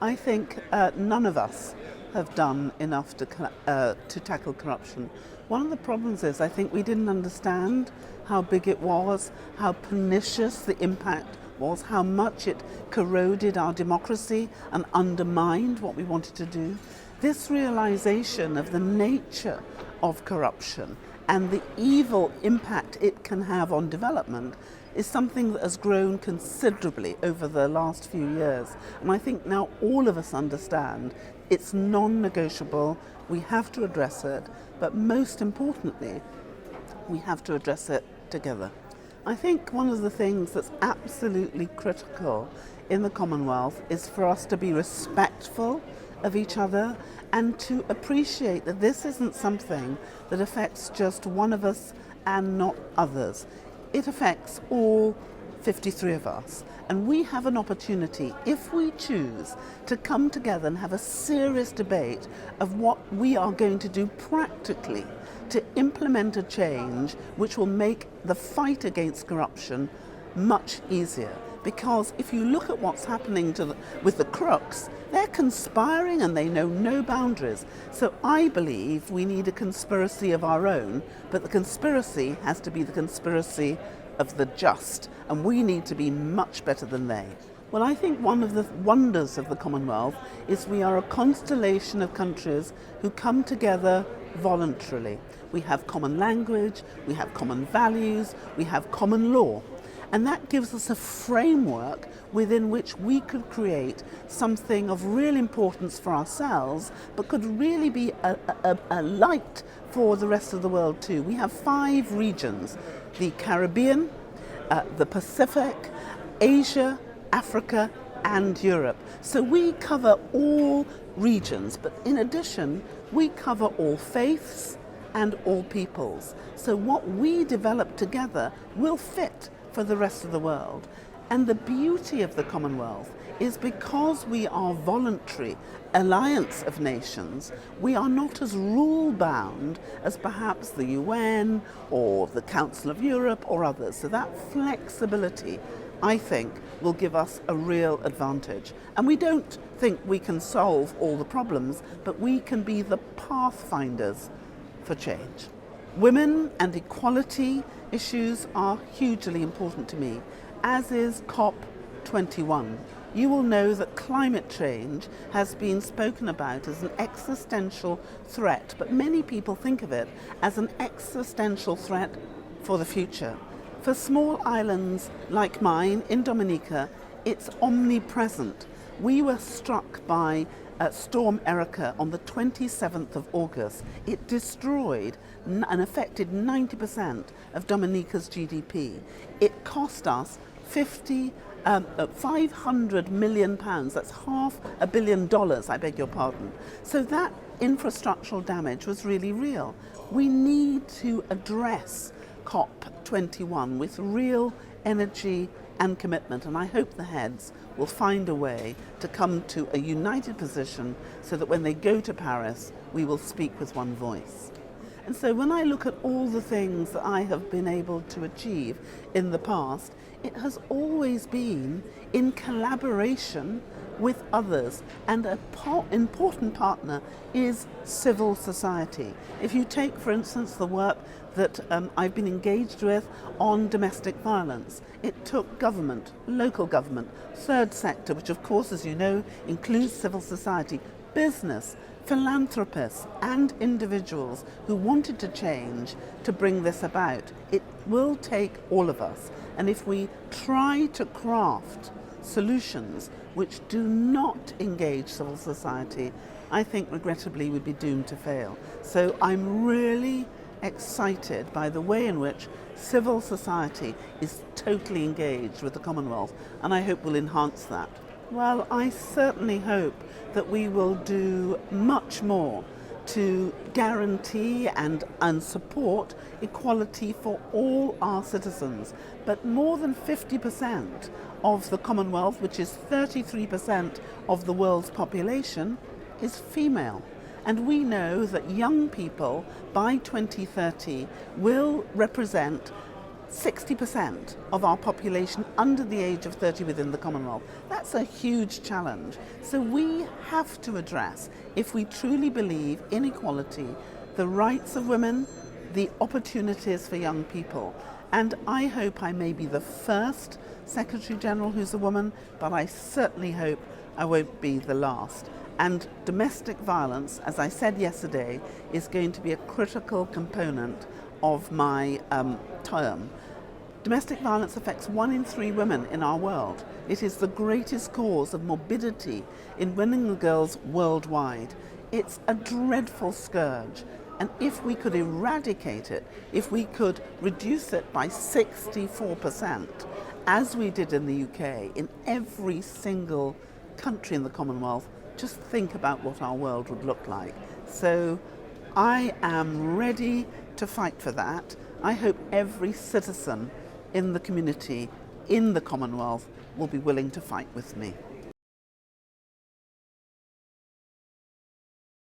I think none of us have done enough to tackle corruption. One of the problems is I think we didn't understand how big it was, how pernicious the impact was, how much it corroded our democracy and undermined what we wanted to do. This realization of the nature of corruption and the evil impact it can have on development is something that has grown considerably over the last few years. And I think now all of us understand it's non-negotiable, we have to address it, but most importantly, we have to address it together. I think one of the things that's absolutely critical in the Commonwealth is for us to be respectful of each other and to appreciate that this isn't something that affects just one of us and not others. It affects all 53 of us, and we have an opportunity, if we choose, to come together and have a serious debate of what we are going to do practically to implement a change which will make the fight against corruption much easier. Because if you look at what's happening with the crooks, they're conspiring and they know no boundaries. So I believe we need a conspiracy of our own, but the conspiracy has to be the conspiracy of the just, and we need to be much better than they. Well, I think one of the wonders of the Commonwealth is we are a constellation of countries who come together voluntarily. We have common language, we have common values, we have common law. And that gives us a framework within which we could create something of real importance for ourselves, but could really be a light for the rest of the world too. We have 5 regions: the Caribbean, the Pacific, Asia, Africa, and Europe. So we cover all regions, but in addition, we cover all faiths and all peoples. So what we develop together will fit for the rest of the world. And the beauty of the Commonwealth is because we are voluntary alliance of nations, we are not as rule-bound as perhaps the UN or the Council of Europe or others. So that flexibility, I think, will give us a real advantage. And we don't think we can solve all the problems, but we can be the pathfinders for change. Women and equality issues are hugely important to me, as is COP21. You will know that climate change has been spoken about as an existential threat, but many people think of it as an existential threat for the future. For small islands like mine in Dominica, it's omnipresent. We were struck by Storm Erica on the 27th of August. It destroyed and affected 90% of Dominica's GDP. It cost us £500 million, that's $500 million, I beg your pardon. So that infrastructural damage was really real. We need to address COP21 with real energy and commitment, and I hope the heads will find a way to come to a united position so that when they go to Paris, we will speak with one voice. And so when I look at all the things that I have been able to achieve in the past, it has always been in collaboration with others, and an important partner is civil society. If you take, for instance, the work that I've been engaged with on domestic violence, it took government, local government, third sector, which of course, as you know, includes civil society, business, philanthropists and individuals who wanted to change to bring this about. It will take all of us, and if we try to craft solutions which do not engage civil society, I think regrettably we'd be doomed to fail. So I'm really excited by the way in which civil society is totally engaged with the Commonwealth, and I hope we'll enhance that. Well, I certainly hope that we will do much more to guarantee and support equality for all our citizens. But more than 50% of the Commonwealth, which is 33% of the world's population, is female. And we know that young people by 2030 will represent 60% of our population under the age of 30 within the Commonwealth. That's a huge challenge. So we have to address, if we truly believe in equality, the rights of women, the opportunities for young people. And I hope I may be the first Secretary General who's a woman, but I certainly hope I won't be the last. And domestic violence, as I said yesterday, is going to be a critical component of my term. Domestic violence affects 1 in 3 women in our world. It is the greatest cause of morbidity in women and girls worldwide. It's a dreadful scourge. And if we could eradicate it, if we could reduce it by 64%, as we did in the UK, in every single country in the Commonwealth, just think about what our world would look like. So I am ready to fight for that. I hope every citizen in the community, in the Commonwealth, will be willing to fight with me.